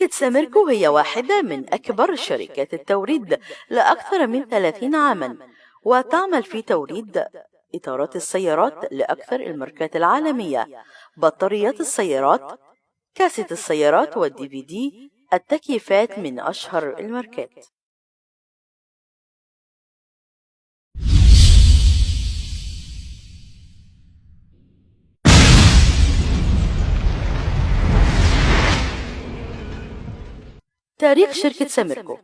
شركة ساميركو هي واحدة من أكبر شركات التوريد لأكثر من 30 عاما، وتعمل في توريد إطارات السيارات لأكثر الماركات العالمية، بطاريات السيارات، كاسة السيارات والدي في دي، التكييفات من أشهر الماركات. تاريخ شركة ساميركو.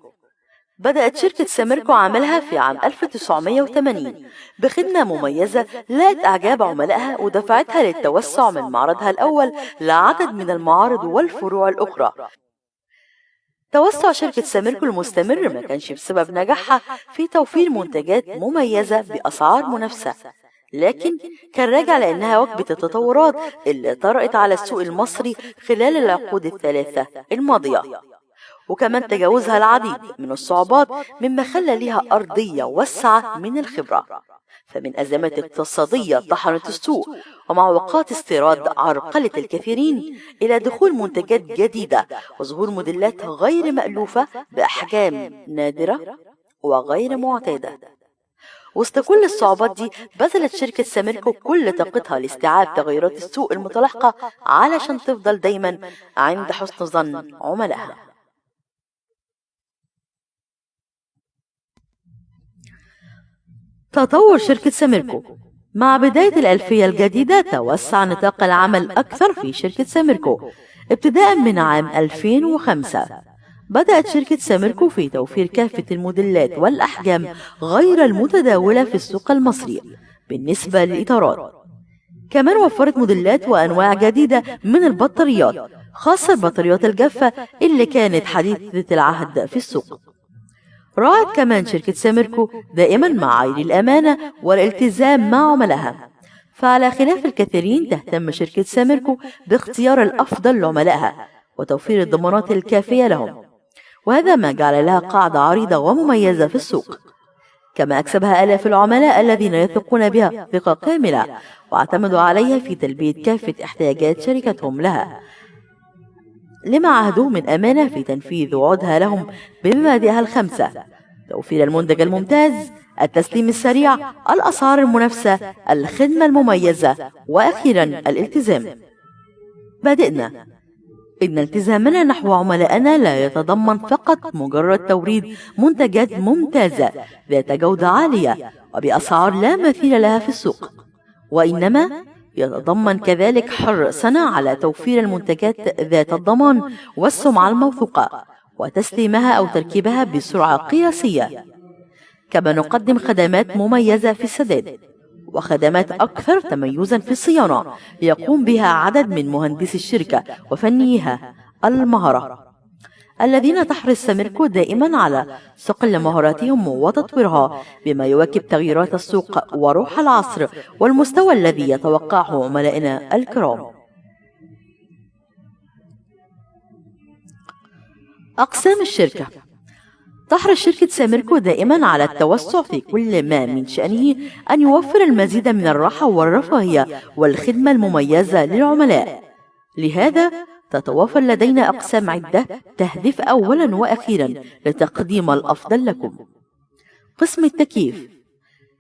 بدأت شركة ساميركو عملها في عام 1980 بخدمة مميزة لقت إعجاب عملائها ودفعتها للتوسع من معرضها الأول لعدد من المعارض والفروع الأخرى. توسع شركة ساميركو المستمر ما كانش بسبب نجاحها في توفير منتجات مميزة بأسعار منافسة، لكن كان راجع لأنها واكبت التطورات اللي طرأت على السوق المصري خلال العقود الثلاثة الماضية، وكمان تجاوزها العديد من الصعوبات مما خلى لها أرضية واسعة من الخبرة. فمن أزمات اقتصادية طحنت السوق ومعوقات استيراد عرقلت الكثيرين إلى دخول منتجات جديدة وظهور موديلات غير مألوفة بأحجام نادرة وغير معتادة. وسط كل الصعوبات دي بذلت شركة ساميركو كل طاقتها لاستيعاب تغيرات السوق المتلاحقة علشان تفضل دايما عند حسن ظن عملائها. تطور شركة ساميركو. مع بداية الألفية الجديدة توسع نطاق العمل أكثر في شركة ساميركو. ابتداء من عام 2005 بدأت شركة ساميركو في توفير كافة الموديلات والأحجام غير المتداولة في السوق المصري بالنسبة للإطارات. كمان وفرت موديلات وأنواع جديدة من البطاريات، خاصة البطاريات الجافة اللي كانت حديثة العهد في السوق. راعت كمان شركة ساميركو دائما معايير الأمانة والالتزام مع عملائها، فعلى خلاف الكثيرين تهتم شركة ساميركو باختيار الأفضل لعملائها وتوفير الضمانات الكافية لهم، وهذا ما جعل لها قاعدة عريضة ومميزة في السوق. كما أكسبها آلاف العملاء الذين يثقون بها ثقة كاملة واعتمدوا عليها في تلبية كافة احتياجات شركتهم لها، لما عهدوه من أمانة في تنفيذ وعودها لهم بمبادئها الخمسة: توفير المنتج الممتاز، التسليم السريع، الأسعار المنافسة، الخدمة المميزة، وأخيرا الالتزام. مبادئنا: إن التزامنا نحو عملائنا لا يتضمن فقط مجرد توريد منتجات ممتازة ذات جودة عالية وبأسعار لا مثيل لها في السوق، وإنما يتضمن كذلك حرصنا على توفير المنتجات ذات الضمان والسمعة الموثوقة وتسليمها أو تركيبها بسرعة قياسية. كما نقدم خدمات مميزة في السداد وخدمات أكثر تميزا في الصيانة يقوم بها عدد من مهندسي الشركة وفنيها المهرة الذين تحرص ساميركو دائما على صقل مهاراتهم وتطويرها بما يواكب تغييرات السوق وروح العصر والمستوى الذي يتوقعه عملائنا الكرام. أقسام الشركة. تحرص شركة ساميركو دائما على التوسع في كل ما من شأنه أن يوفر المزيد من الراحة والرفاهية والخدمة المميزة للعملاء. لهذا تتوافر لدينا أقسام عدة تهدف أولا وأخيرا لتقديم الأفضل لكم. قسم التكييف.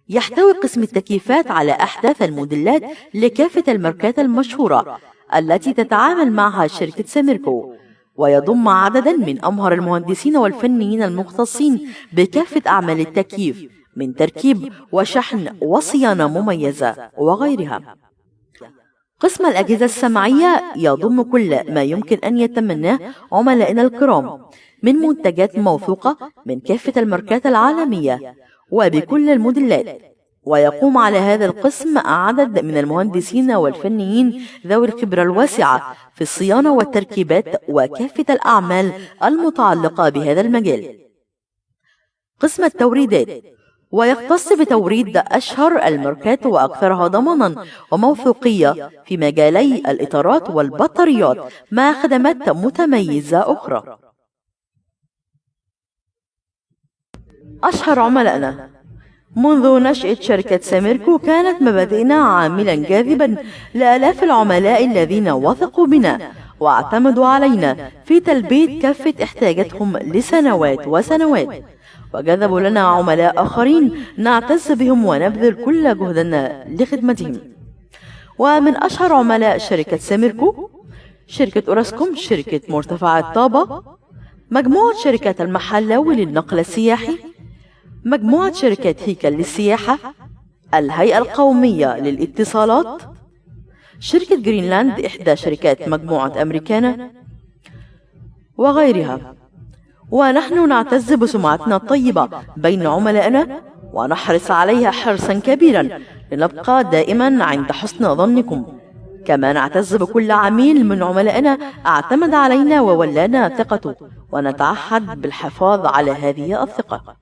يحتوي قسم التكييفات على أحدث الموديلات لكافة الماركات المشهورة التي تتعامل معها شركة ساميركو، ويضم عددا من أمهر المهندسين والفنيين المختصين بكافة أعمال التكييف من تركيب وشحن وصيانة مميزة وغيرها. قسم الأجهزة السمعية يضم كل ما يمكن أن يتمناه عملائنا الكرام من منتجات موثوقة من كافة الماركات العالمية وبكل الموديلات، ويقوم على هذا القسم عدد من المهندسين والفنيين ذوي الخبرة الواسعة في الصيانة والتركيبات وكافة الأعمال المتعلقة بهذا المجال. قسم التوريدات. ويختص بتوريد أشهر الماركات وأكثرها ضمانا وموثوقية في مجالي الإطارات والبطاريات مع خدمات متميزة أخرى. أشهر عملائنا. منذ نشأة شركة ساميركو كانت مبادئنا عاملا جاذبا لآلاف العملاء الذين وثقوا بنا واعتمدوا علينا في تلبية كافة احتياجاتهم لسنوات وسنوات، وجذبوا لنا عملاء آخرين نعتز بهم ونبذل كل جهدنا لخدمتهم. ومن أشهر عملاء شركة سيميركو شركة أوراسكوم، شركة مرتفعات طابة، مجموعة شركات المحلاوي للنقل السياحي، مجموعة شركات هيكل للسياحة، الهيئة القومية للاتصالات، شركة جرينلاند إحدى شركات مجموعة أمريكانا وغيرها. ونحن نعتز بسمعتنا الطيبة بين عملائنا ونحرص عليها حرصا كبيرا لنبقى دائما عند حسن ظنكم. كما نعتز بكل عميل من عملائنا اعتمد علينا وولانا ثقته، ونتعهد بالحفاظ على هذه الثقة.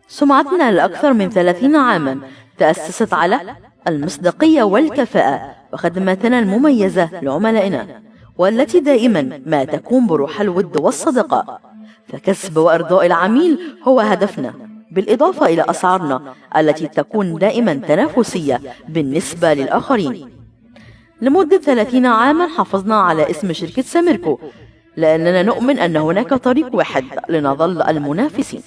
سمعتنا لأكثر من 30 عاما تأسست على المصداقية والكفاءة، وخدماتنا المميزة لعملائنا والتي دائما ما تكون بروح الود والصداقة، فكسب وإرضاء العميل هو هدفنا، بالإضافة إلى أسعارنا التي تكون دائما تنافسية بالنسبة للآخرين. لمدة 30 عاما حافظنا على اسم شركة سيميركو، لأننا نؤمن أن هناك طريق واحد لنظل المنافسين.